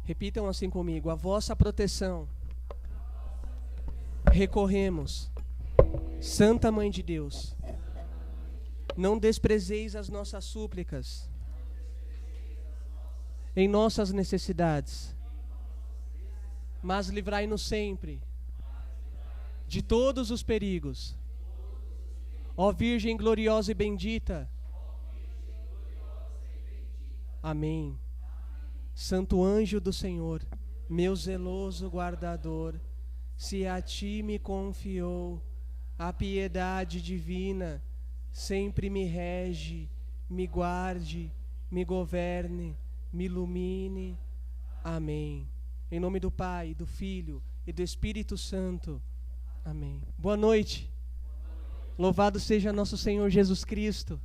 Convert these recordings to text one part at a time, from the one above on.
Repitam assim comigo: a vossa proteção recorremos. Santa Mãe de Deus, não desprezeis as nossas súplicas em nossas necessidades, mas livrai-nos sempre de todos os perigos. Ó Virgem gloriosa e bendita. Amém. Santo anjo do Senhor, meu zeloso guardador, se a ti me confiou a piedade divina, sempre me rege, me guarde, me governe, me ilumine. Amém. Em nome do Pai, do Filho e do Espírito Santo. Amém. Boa noite. Louvado seja nosso Senhor Jesus Cristo.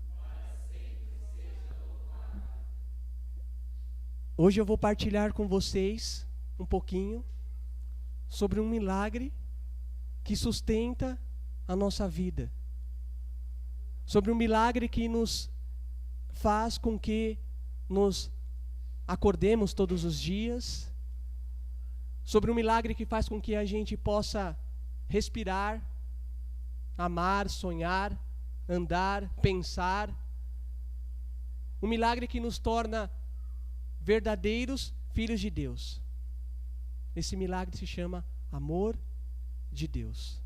Hoje eu vou partilhar com vocês um pouquinho sobre um milagre que sustenta a nossa vida. Sobre um milagre que nos faz com que nos acordemos todos os dias. Sobre um milagre que faz com que a gente possa respirar, amar, sonhar, andar, pensar. Um milagre que nos torna verdadeiros filhos de Deus. Esse milagre se chama amor de Deus.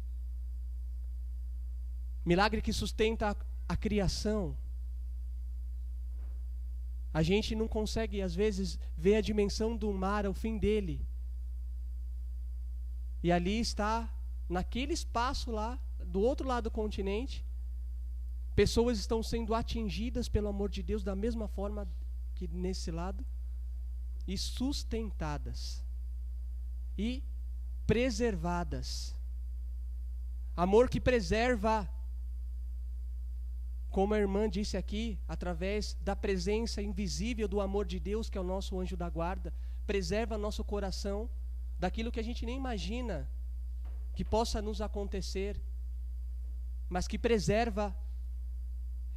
Milagre que sustenta a criação. A gente não consegue, às vezes, ver a dimensão do mar, o fim dele. E ali está, naquele espaço lá, do outro lado do continente, pessoas estão sendo atingidas pelo amor de Deus da mesma forma que nesse lado, e sustentadas e preservadas. Amor que preserva, como a irmã disse aqui, através da presença invisível do amor de Deus, que é o nosso anjo da guarda, preserva nosso coração daquilo que a gente nem imagina que possa nos acontecer, mas que preserva.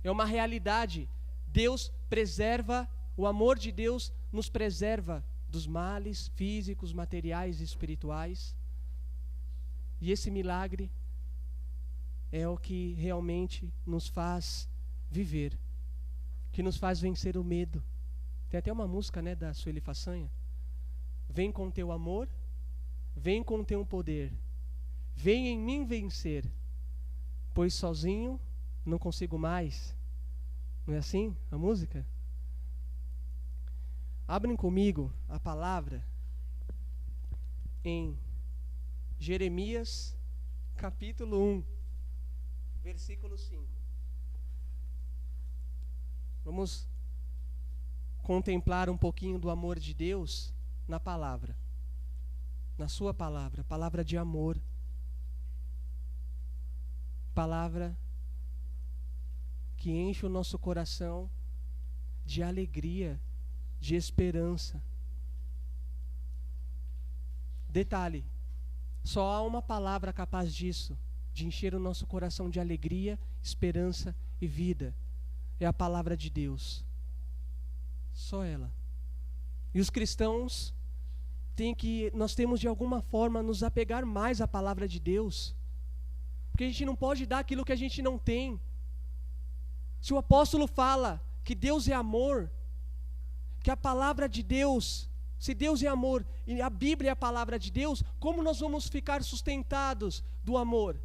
É uma realidade. Deus preserva, o amor de Deus nos preserva dos males físicos, materiais e espirituais. E esse milagre é o que realmente nos faz viver, que nos faz vencer o medo. Tem até uma música, né, da Sueli Façanha. Vem com teu amor, vem com teu poder, vem em mim vencer, pois sozinho não consigo mais. Não é assim a música? Abrem comigo a palavra em Jeremias, capítulo 1, versículo 5. Vamos contemplar um pouquinho do amor de Deus na palavra, na sua palavra, palavra de amor, palavra que enche o nosso coração de alegria, de esperança. Detalhe, só há uma palavra capaz disso, de encher o nosso coração de alegria, esperança e vida. É a palavra de Deus. Só ela. E os cristãos nós temos de alguma forma nos apegar mais à palavra de Deus. Porque a gente não pode dar aquilo que a gente não tem. Se o apóstolo fala que Deus é amor, que a palavra de Deus, se Deus é amor e a Bíblia é a palavra de Deus, como nós vamos ficar sustentados do amor,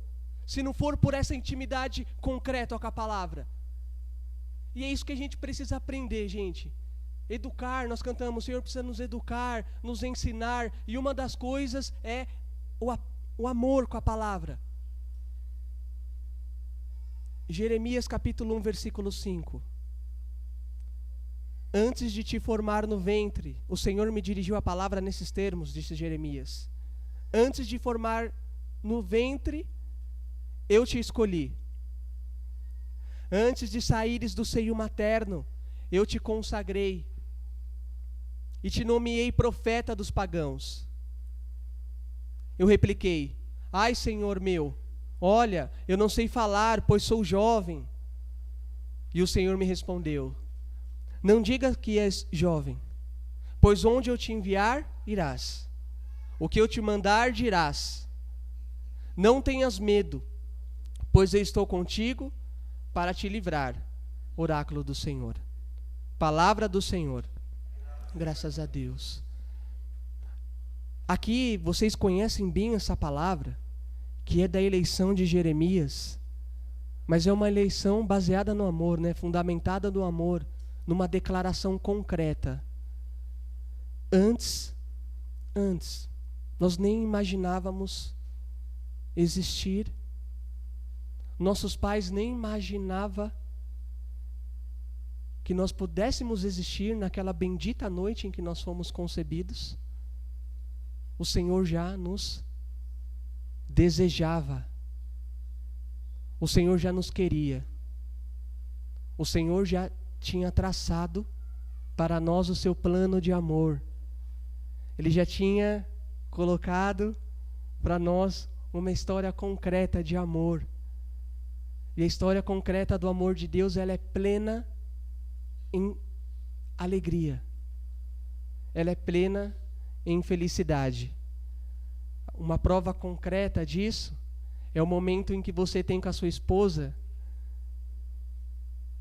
se não for por essa intimidade concreta com a palavra? E é isso que a gente precisa aprender, gente. Educar, nós cantamos, o Senhor precisa nos educar, nos ensinar, e uma das coisas é o amor com a palavra. Jeremias capítulo 1, versículo 5. Antes de te formar no ventre, o Senhor me dirigiu a palavra nesses termos, disse Jeremias. Antes de formar no ventre, eu te escolhi. Antes de saíres do seio materno, eu te consagrei e te nomeei profeta dos pagãos. Eu repliquei: ai, Senhor meu, olha, eu não sei falar, pois sou jovem. E o Senhor me respondeu: não diga que és jovem, Pois onde eu te enviar, irás. O que eu te mandar, dirás. Não tenhas medo, pois eu estou contigo para te livrar. Oráculo do Senhor. Palavra do Senhor. Graças a Deus. Aqui vocês conhecem bem essa palavra, que é da eleição de Jeremias, mas é uma eleição baseada no amor, né? Fundamentada no amor, numa declaração concreta. Antes, nós nem imaginávamos existir. Nossos pais nem imaginavam que nós pudéssemos existir naquela bendita noite em que nós fomos concebidos. O Senhor já nos desejava. O Senhor já nos queria. O Senhor já tinha traçado para nós o seu plano de amor. Ele já tinha colocado para nós uma história concreta de amor. E a história concreta do amor de Deus, ela é plena em alegria. Ela é plena em felicidade. Uma prova concreta disso é o momento em que você tem com a sua esposa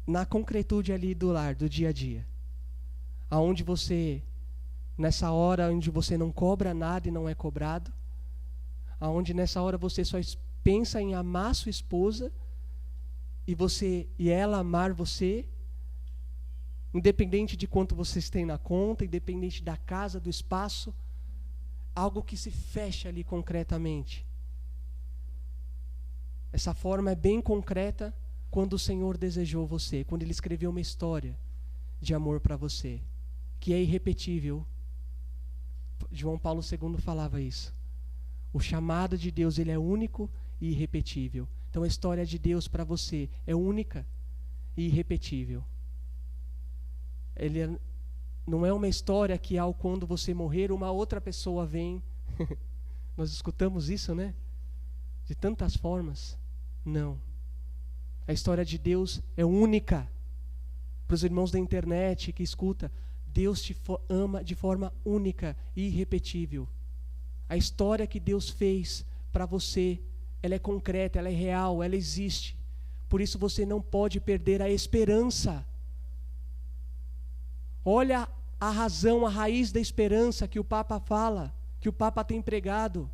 na concretude ali do lar, do dia a dia. Aonde você, nessa hora onde você não cobra nada e não é cobrado, aonde nessa hora você só pensa em amar sua esposa e ela amar você, independente de quanto vocês têm na conta, independente da casa, do espaço, algo que se fecha ali concretamente. Essa forma é bem concreta quando o Senhor desejou você, quando Ele escreveu uma história de amor para você, que é irrepetível. João Paulo II falava isso. O chamado de Deus, ele é único e irrepetível. Então a história de Deus para você é única e irrepetível. Não é uma história que ao quando você morrer, uma outra pessoa vem. Nós escutamos isso, né? De tantas formas. Não. A história de Deus é única. Para os irmãos da internet que escuta, Deus te ama de forma única e irrepetível. A história que Deus fez para você, ela é concreta, ela é real, ela existe. Por isso você não pode perder a esperança. Olha a razão, a raiz da esperança que o Papa fala, que o Papa tem pregado.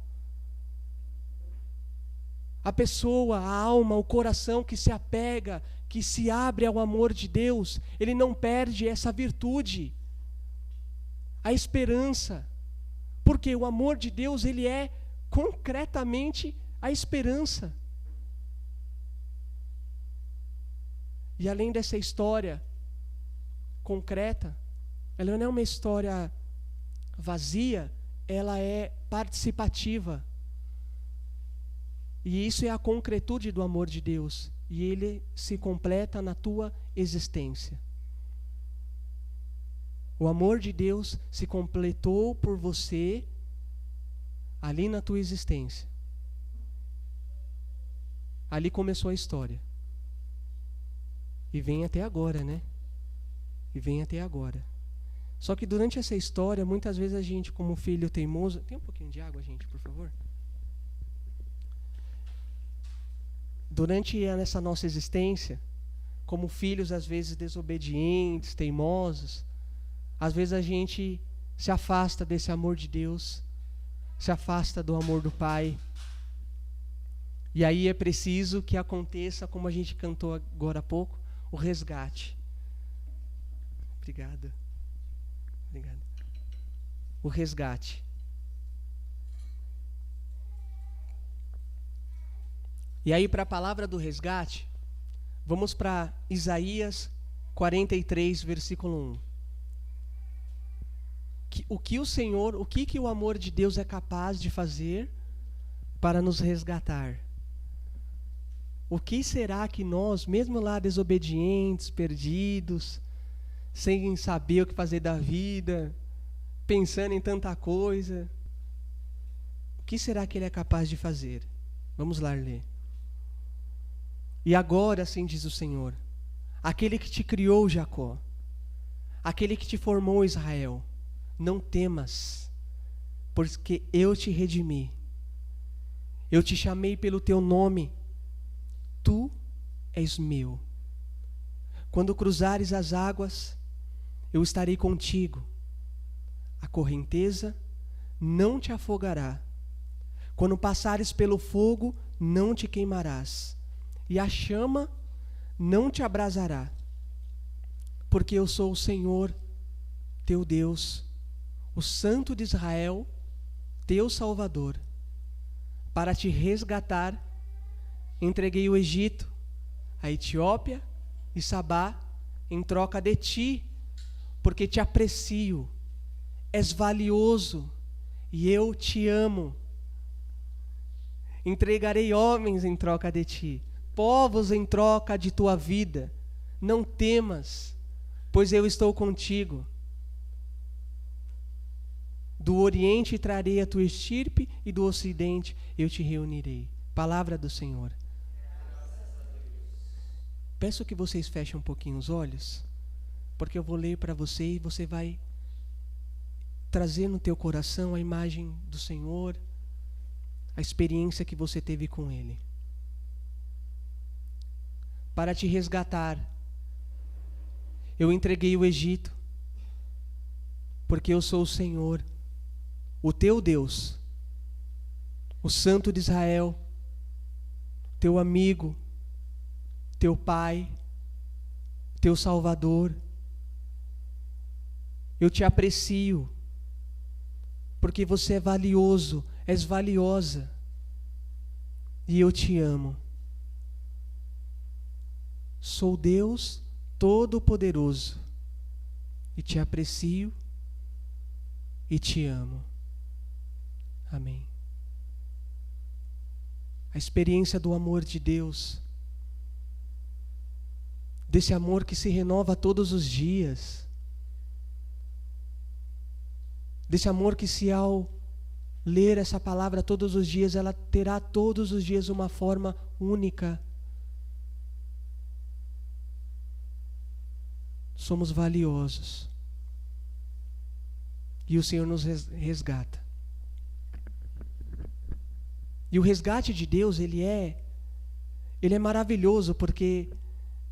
A pessoa, a alma, o coração que se apega, que se abre ao amor de Deus, ele não perde essa virtude, a esperança. Porque o amor de Deus, ele é concretamente a esperança. E além dessa história concreta, ela não é uma história vazia, ela é participativa. E isso é a concretude do amor de Deus. E ele se completa na tua existência. O amor de Deus se completou por você ali na tua existência. Ali começou a história. E vem até agora, né? E vem até agora. Só que durante essa história, muitas vezes a gente, como filho teimoso... Tem um pouquinho de água, gente, por favor? Durante essa nossa existência, como filhos às vezes desobedientes, teimosos, às vezes a gente se afasta desse amor de Deus, se afasta do amor do Pai. E aí é preciso que aconteça, como a gente cantou agora há pouco, o resgate. Obrigado. O resgate. E aí, para a palavra do resgate, vamos para Isaías 43, versículo 1. O que o amor de Deus é capaz de fazer para nos resgatar? O que será que nós, mesmo lá desobedientes, perdidos, sem saber o que fazer da vida, pensando em tanta coisa, o que será que Ele é capaz de fazer? Vamos lá ler. E agora, assim diz o Senhor, aquele que te criou, Jacó, aquele que te formou, Israel, não temas, porque eu te redimi. Eu te chamei pelo teu nome. Tu és meu. Quando cruzares as águas, eu estarei contigo. A correnteza não te afogará. Quando passares pelo fogo, não te queimarás, e a chama não te abrasará. Porque eu sou o Senhor, teu Deus, o Santo de Israel, teu Salvador. Para te resgatar, entreguei o Egito, a Etiópia e Sabá em troca de ti, porque te aprecio, és valioso e eu te amo. Entregarei homens em troca de ti, povos em troca de tua vida. Não temas, pois eu estou contigo. Do Oriente trarei a tua estirpe e do Ocidente eu te reunirei. Palavra do Senhor. Peço que vocês fechem um pouquinho os olhos, porque eu vou ler para você e você vai trazer no teu coração a imagem do Senhor, a experiência que você teve com Ele. Para te resgatar, eu entreguei o Egito, porque eu sou o Senhor, o teu Deus, o Santo de Israel, teu amigo, teu Pai, teu Salvador. Eu te aprecio, porque você é valioso, és valiosa, e eu te amo. Sou Deus Todo-Poderoso, e te aprecio e te amo. Amém. A experiência do amor de Deus, desse amor que se renova todos os dias, desse amor que, se ao ler essa palavra todos os dias, ela terá todos os dias uma forma única. Somos valiosos e o Senhor nos resgata. E o resgate de Deus, ele é maravilhoso, porque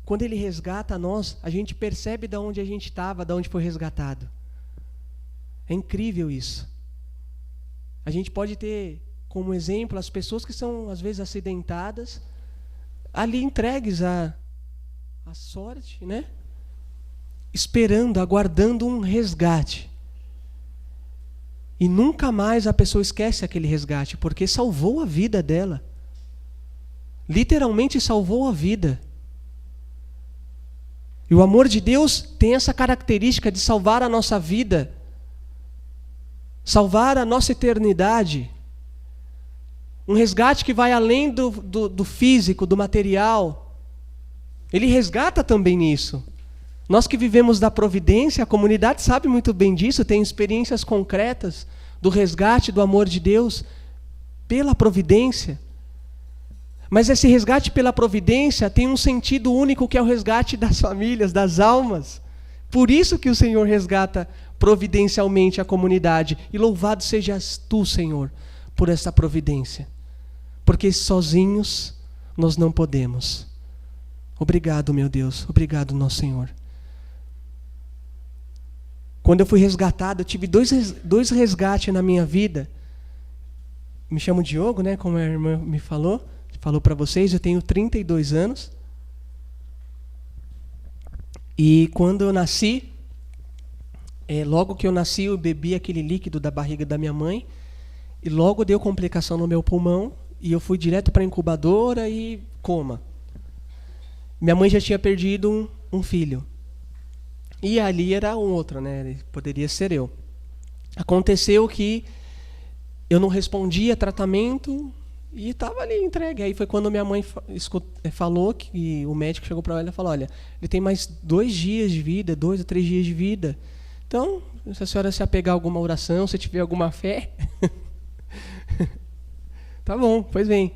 quando Ele resgata nós, a gente percebe de onde a gente estava, de onde foi resgatado. É incrível isso. A gente pode ter como exemplo as pessoas que são às vezes acidentadas, ali entregues à sorte, né? Esperando, aguardando um resgate. E nunca mais a pessoa esquece aquele resgate, porque salvou a vida dela. Literalmente salvou a vida. E o amor de Deus tem essa característica de salvar a nossa vida, salvar a nossa eternidade. Um resgate que vai além do físico, do material. Ele resgata também nisso. Nós que vivemos da providência, a comunidade sabe muito bem disso, tem experiências concretas do resgate do amor de Deus pela providência. Mas esse resgate pela providência tem um sentido único, que é o resgate das famílias, das almas. Por isso que o Senhor resgata providencialmente a comunidade. E louvado sejas tu, Senhor, por essa providência. Porque sozinhos nós não podemos. Obrigado, meu Deus. Obrigado, nosso Senhor. Quando eu fui resgatado, eu tive dois resgates na minha vida. Me chamo Diogo, né? Como a irmã me falou para vocês, eu tenho 32 anos. E quando eu nasci, logo que eu nasci, eu bebi aquele líquido da barriga da minha mãe, e logo deu complicação no meu pulmão, e eu fui direto para a incubadora e coma. Minha mãe já tinha perdido um filho. E ali era um outro, né? Poderia ser eu. Aconteceu que eu não respondia tratamento e estava ali entregue. Aí foi quando minha mãe falou, que o médico chegou para ela e falou: olha, ele tem mais 2 dias de vida, 2 a 3 dias de vida. Então, se a senhora se apegar a alguma oração, se tiver alguma fé... Tá bom, pois bem.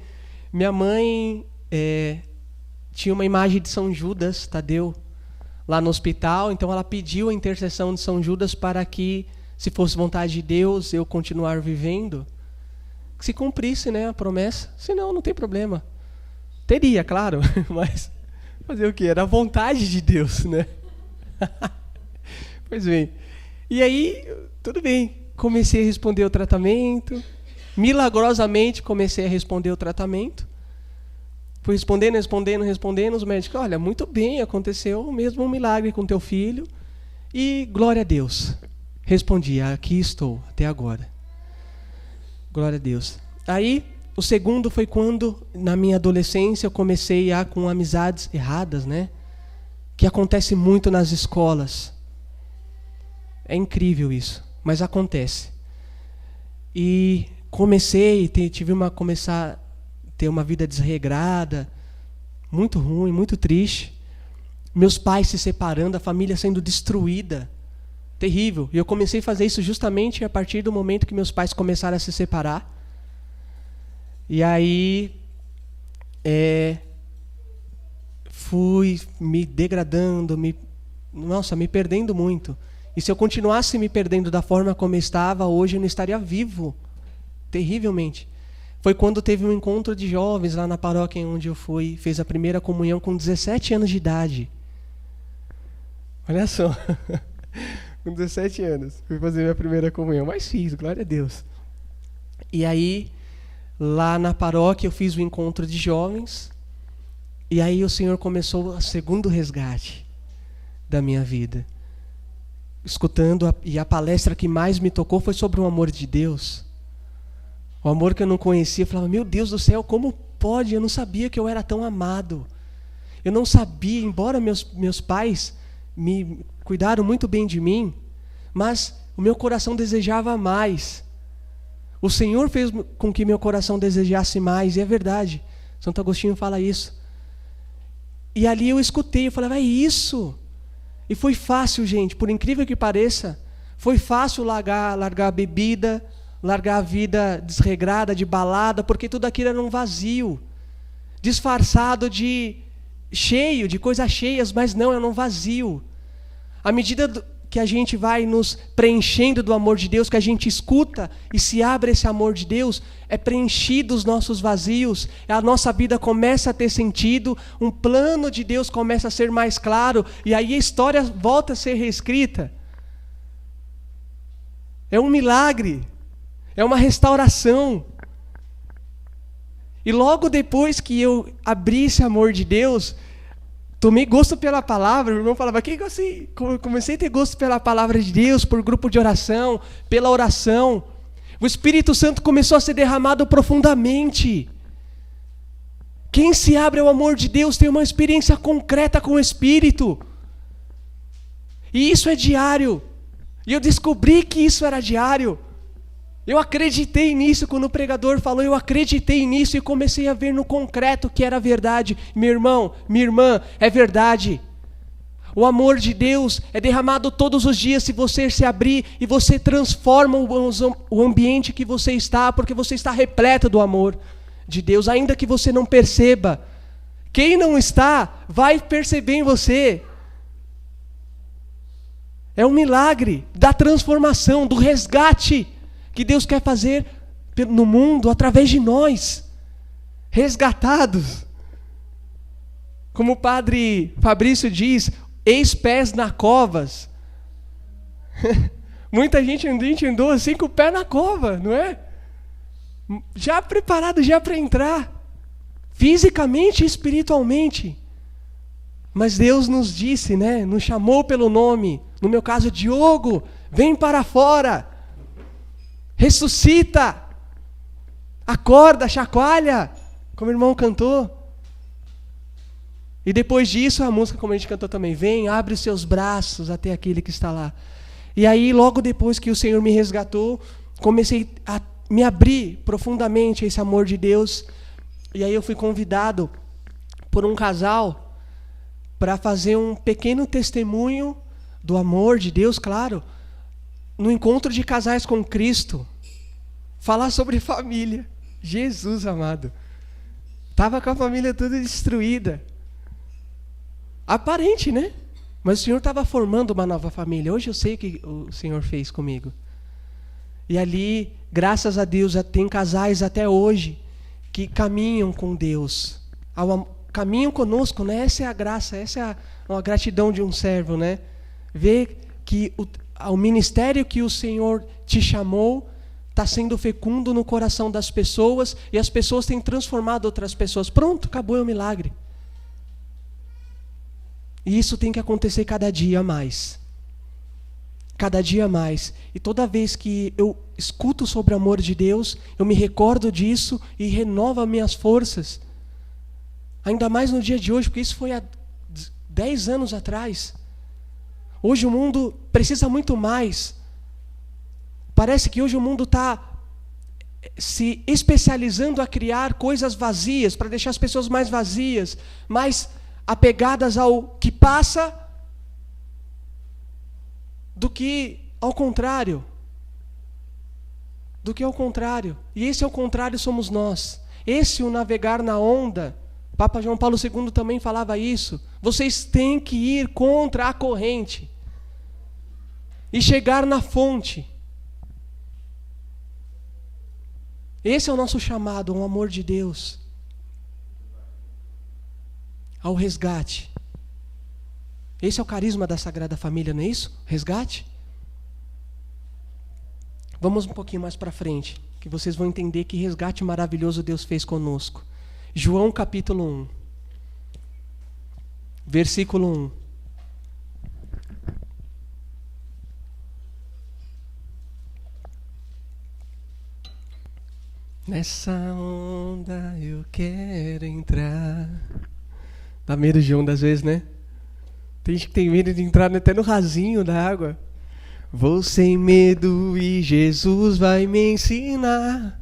Minha mãe tinha uma imagem de São Judas Tadeu lá no hospital, então ela pediu a intercessão de São Judas para que se fosse vontade de Deus eu continuar vivendo, que se cumprisse, né, a promessa. Senão, não tem problema. Teria, claro, mas fazer o quê? Era a vontade de Deus, né? Pois bem. E aí, tudo bem. Comecei a responder o tratamento. Milagrosamente, comecei a responder o tratamento. Fui respondendo. Os médicos, olha, muito bem, aconteceu o mesmo milagre com teu filho. E glória a Deus. Respondi, aqui estou, até agora. Glória a Deus. Aí, o segundo foi quando, na minha adolescência, eu comecei com amizades erradas, né? Que acontece muito nas escolas. É incrível isso, mas acontece. E começar a ter uma vida desregrada, muito ruim, muito triste. Meus pais se separando, a família sendo destruída. Terrível. E eu comecei a fazer isso justamente a partir do momento que meus pais começaram a se separar. E aí, fui me degradando, me perdendo muito. E se eu continuasse me perdendo da forma como eu estava, hoje eu não estaria vivo. Terrivelmente. Foi quando teve um encontro de jovens lá na paróquia onde eu fui, fez a primeira comunhão com 17 anos de idade. Olha só. Com 17 anos. Fui fazer minha primeira comunhão. Mas fiz, glória a Deus. E aí, lá na paróquia, eu fiz o encontro de jovens. E aí o Senhor começou o segundo resgate da minha vida. Escutando, e a palestra que mais me tocou foi sobre o amor de Deus. O amor que eu não conhecia. Eu falava, meu Deus do céu, como pode? Eu não sabia que eu era tão amado. Eu não sabia, embora meus pais me cuidaram muito bem de mim, mas o meu coração desejava mais. O Senhor fez com que meu coração desejasse mais, e é verdade. Santo Agostinho fala isso. E ali eu escutei, eu falava, é isso. E foi fácil, gente, por incrível que pareça, foi fácil largar a bebida, largar a vida desregrada, de balada, porque tudo aquilo era um vazio, disfarçado cheio de coisas cheias, mas não, era um vazio. À medida que a gente vai nos preenchendo do amor de Deus, que a gente escuta e se abre esse amor de Deus, é preenchido os nossos vazios, a nossa vida começa a ter sentido, um plano de Deus começa a ser mais claro, e aí a história volta a ser reescrita. É um milagre, é uma restauração. E logo depois que eu abri esse amor de Deus, tomei gosto pela palavra. O irmão falava, comecei a ter gosto pela palavra de Deus, por grupo de oração, pela oração. O Espírito Santo começou a ser derramado profundamente. Quem se abre ao amor de Deus tem uma experiência concreta com o Espírito. E isso é diário. E eu descobri que isso era diário. Eu acreditei nisso quando o pregador falou, eu acreditei nisso e comecei a ver no concreto que era verdade. Meu irmão, minha irmã, é verdade. O amor de Deus é derramado todos os dias se você se abrir e você transforma o ambiente que você está, porque você está repleto do amor de Deus, ainda que você não perceba. Quem não está, vai perceber em você. É um milagre da transformação, do resgate que Deus quer fazer no mundo através de nós, resgatados. Como o padre Fabrício diz, ex-pés na covas. Muita gente andou assim com o pé na cova, não é? Já preparado já para entrar, fisicamente e espiritualmente. Mas Deus nos disse, né? Nos chamou pelo nome. No meu caso, Diogo, vem para fora. Ressuscita, acorda, chacoalha, como o irmão cantou. E depois disso, a música, como a gente cantou também, vem, abre os seus braços até aquele que está lá. E aí, logo depois que o Senhor me resgatou, comecei a me abrir profundamente a esse amor de Deus. E aí eu fui convidado por um casal para fazer um pequeno testemunho do amor de Deus, claro, no encontro de casais com Cristo, falar sobre família. Jesus amado. Estava com a família toda destruída. Aparente, né? Mas o Senhor estava formando uma nova família. Hoje eu sei o que o Senhor fez comigo. E ali, graças a Deus, tem casais até hoje que caminham com Deus. Caminham conosco, né? Essa é a graça, essa é a gratidão de um servo, né? Ver que o ministério que o Senhor te chamou está sendo fecundo no coração das pessoas e as pessoas têm transformado outras pessoas. Pronto, acabou o milagre. E isso tem que acontecer cada dia mais. Cada dia mais. E toda vez que eu escuto sobre o amor de Deus, eu me recordo disso e renovo as minhas forças. Ainda mais no dia de hoje, porque isso foi há 10 anos atrás. Hoje o mundo precisa muito mais. Parece que hoje o mundo está se especializando a criar coisas vazias, para deixar as pessoas mais vazias, mais apegadas ao que passa, do que ao contrário. Do que ao contrário. E esse ao contrário somos nós. Esse o navegar na onda. Papa João Paulo II também falava isso. Vocês têm que ir contra a corrente e chegar na fonte. Esse é o nosso chamado, ao amor de Deus, ao resgate. Esse é o carisma da Sagrada Família, não é isso? Resgate? Vamos um pouquinho mais para frente, que vocês vão entender que resgate maravilhoso Deus fez conosco. João capítulo 1, versículo 1. Nessa onda eu quero entrar. Dá medo de onda às vezes, né? Tem gente que tem medo de entrar até no rasinho da água. Vou sem medo e Jesus vai me ensinar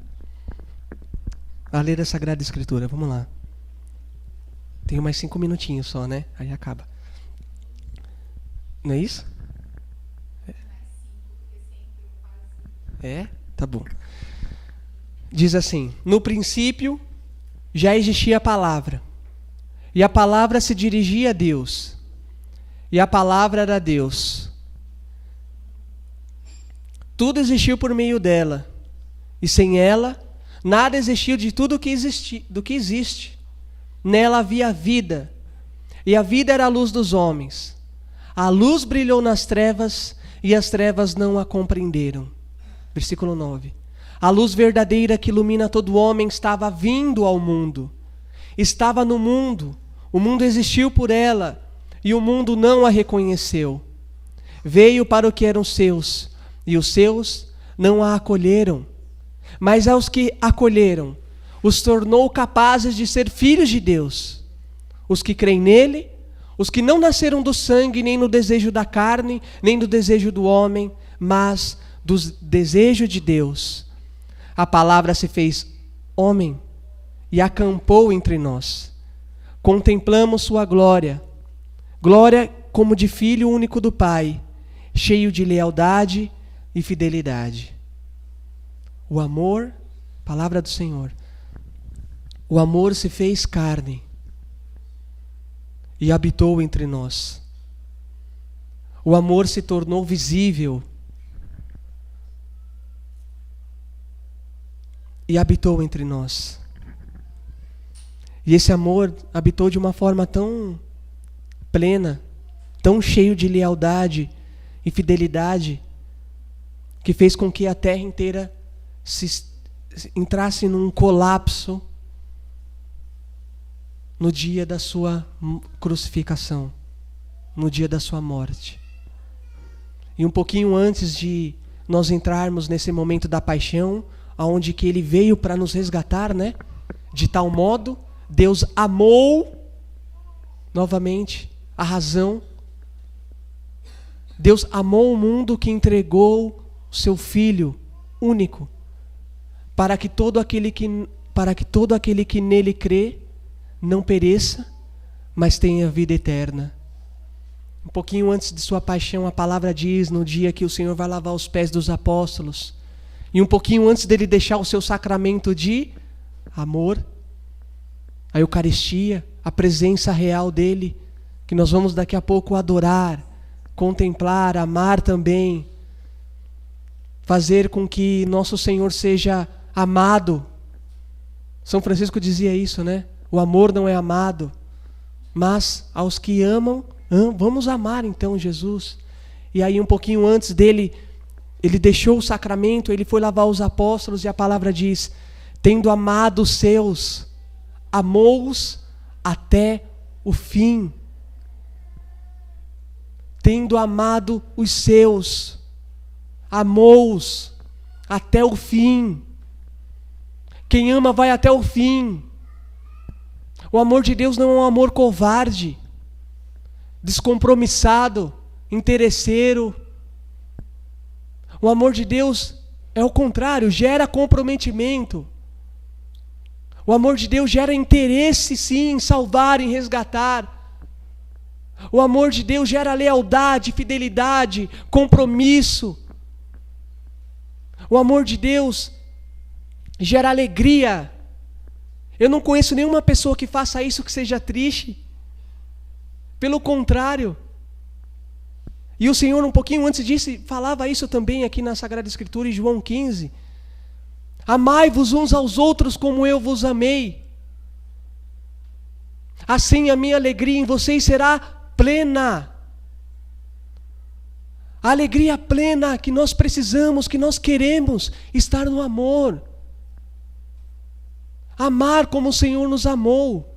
a ler a Sagrada Escritura. Vamos lá. Tenho mais 5 minutinhos só, né? Aí acaba. Não é isso? É? Tá bom. Diz assim: no princípio já existia a palavra, e a palavra se dirigia a Deus, e a palavra era Deus. Tudo existiu por meio dela, e sem ela nada existiu de tudo do que existe. Nela havia vida, e a vida era a luz dos homens. A luz brilhou nas trevas, e as trevas não a compreenderam. Versículo 9. A luz verdadeira que ilumina todo homem estava vindo ao mundo. Estava no mundo, o mundo existiu por ela, e o mundo não a reconheceu. Veio para o que eram seus, e os seus não a acolheram. Mas aos que acolheram, os tornou capazes de ser filhos de Deus. Os que creem nele, os que não nasceram do sangue, nem no desejo da carne, nem do desejo do homem, mas do desejo de Deus. A palavra se fez homem e acampou entre nós. Contemplamos sua glória, glória como de Filho único do Pai, cheio de lealdade e fidelidade. O amor, palavra do Senhor, o amor se fez carne e habitou entre nós. O amor se tornou visível e habitou entre nós. E esse amor habitou de uma forma tão plena, tão cheio de lealdade e fidelidade, que fez com que a terra inteira entrasse num colapso no dia da sua crucificação, no dia da sua morte. E um pouquinho antes de nós entrarmos nesse momento da paixão, aonde que ele veio para nos resgatar, né? De tal modo, Deus amou, novamente, a razão. Deus amou o mundo que entregou o seu Filho único, para que todo aquele que nele crê não pereça, mas tenha vida eterna. Um pouquinho antes de sua paixão, a palavra diz, no dia que o Senhor vai lavar os pés dos apóstolos, e um pouquinho antes dele deixar o seu sacramento de amor, a Eucaristia, a presença real dele, que nós vamos daqui a pouco adorar, contemplar, amar também. fazer com que nosso Senhor seja amado. São Francisco dizia isso, né? O amor não é amado, mas aos que amam, vamos amar então Jesus. E aí um pouquinho antes dele, ele deixou o sacramento, ele foi lavar os apóstolos e a palavra diz, tendo amado os seus, amou-os até o fim. Tendo amado os seus, amou-os até o fim. Quem ama vai até o fim. O amor de Deus não é um amor covarde, descompromissado, interesseiro. O amor de Deus é o contrário, gera comprometimento. O amor de Deus gera interesse, sim, em salvar, em resgatar. O amor de Deus gera lealdade, fidelidade, compromisso. O amor de Deus gera alegria. Eu não conheço nenhuma pessoa que faça isso que seja triste. Pelo contrário. E o Senhor, um pouquinho antes disso, falava isso também aqui na Sagrada Escritura, em João 15. Amai-vos uns aos outros como eu vos amei. Assim a minha alegria em vocês será plena. A alegria plena que nós precisamos, que nós queremos, estar no amor. Amar como o Senhor nos amou.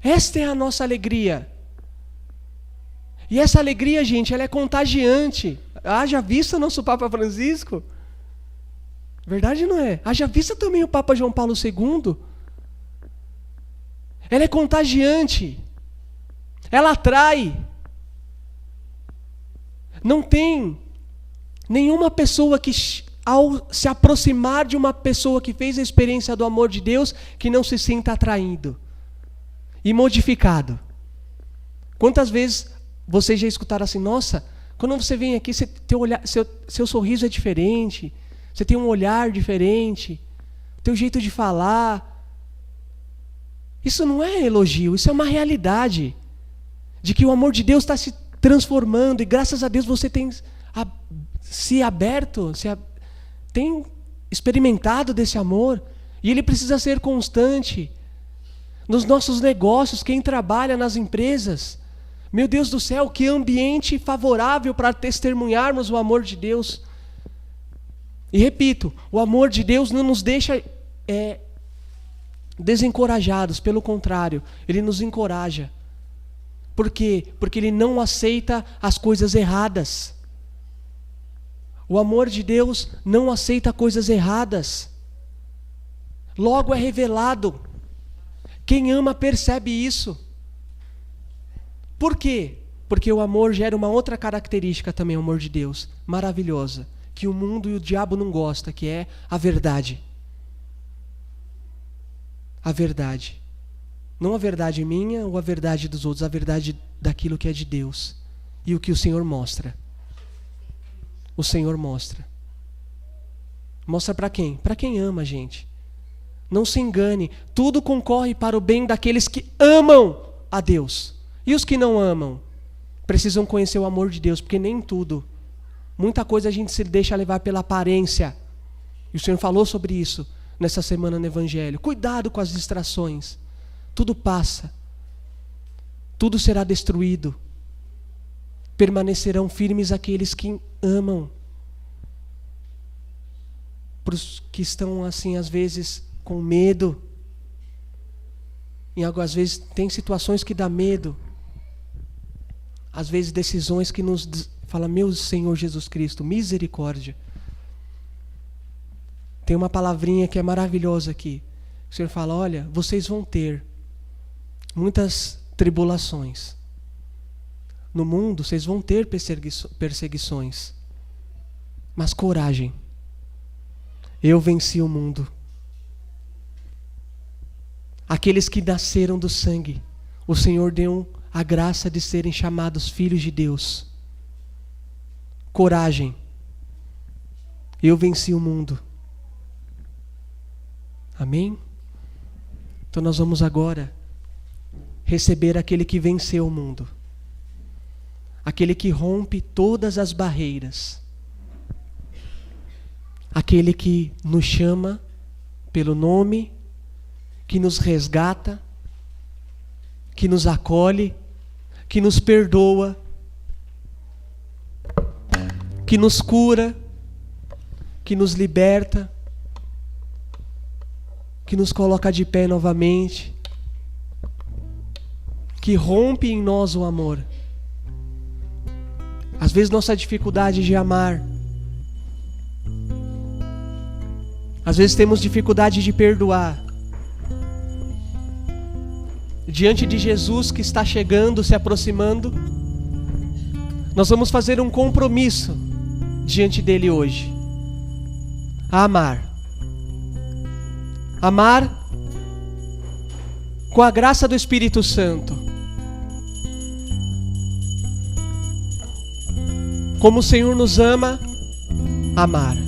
Esta é a nossa alegria. E essa alegria, gente, ela é contagiante. Haja vista nosso Papa Francisco. Verdade não é? Haja vista também o Papa João Paulo II. Ela é contagiante. Ela atrai. Não tem nenhuma pessoa que, ao se aproximar de uma pessoa que fez a experiência do amor de Deus, que não se sinta atraído e modificado. Quantas vezes vocês já escutaram assim, nossa, quando você vem aqui, seu sorriso é diferente, você tem um olhar diferente, teu jeito de falar. Isso não é elogio, isso é uma realidade. De que o amor de Deus está se transformando e graças a Deus você tem se aberto, tem experimentado desse amor e ele precisa ser constante. Nos nossos negócios, quem trabalha nas empresas, meu Deus do céu, que ambiente favorável para testemunharmos o amor de Deus. E repito, o amor de Deus não nos deixa desencorajados, pelo contrário, ele nos encoraja. Por quê? Porque ele não aceita as coisas erradas. O amor de Deus não aceita coisas erradas. Logo é revelado. Quem ama percebe isso. Por quê? Porque o amor gera uma outra característica também, o amor de Deus, maravilhosa, que o mundo e o diabo não gostam, que é a verdade. A verdade. Não a verdade minha ou a verdade dos outros, a verdade daquilo que é de Deus. E o que o Senhor mostra. O Senhor mostra. Mostra para quem? Para quem ama, gente. Não se engane, tudo concorre para o bem daqueles que amam a Deus. E os que não amam? Precisam conhecer o amor de Deus, porque nem tudo. Muita coisa a gente se deixa levar pela aparência. E o Senhor falou sobre isso nessa semana no Evangelho. Cuidado com as distrações. Tudo passa. Tudo será destruído. Permanecerão firmes aqueles que amam. Para os que estão assim, às vezes, com medo. E às vezes tem situações que dá medo. Às vezes decisões que nos fala, meu Senhor Jesus Cristo, misericórdia. Tem uma palavrinha que é maravilhosa aqui. O Senhor fala, olha, vocês vão ter muitas tribulações. No mundo vocês vão ter perseguições. Mas coragem. Eu venci o mundo. Aqueles que nasceram do sangue, o Senhor deu a graça de serem chamados filhos de Deus. Coragem. Eu venci o mundo. Amém? Então nós vamos agora receber aquele que venceu o mundo. Aquele que rompe todas as barreiras. aquele que nos chama pelo nome, que nos resgata, que nos acolhe, que nos perdoa, que nos cura, que nos liberta, que nos coloca de pé novamente, que rompe em nós o amor. Às vezes nossa dificuldade de amar, às vezes temos dificuldade de perdoar. Diante de Jesus que está chegando, se aproximando, nós vamos fazer um compromisso diante dele hoje. A amar. Amar com a graça do Espírito Santo. Como o Senhor nos ama, amar.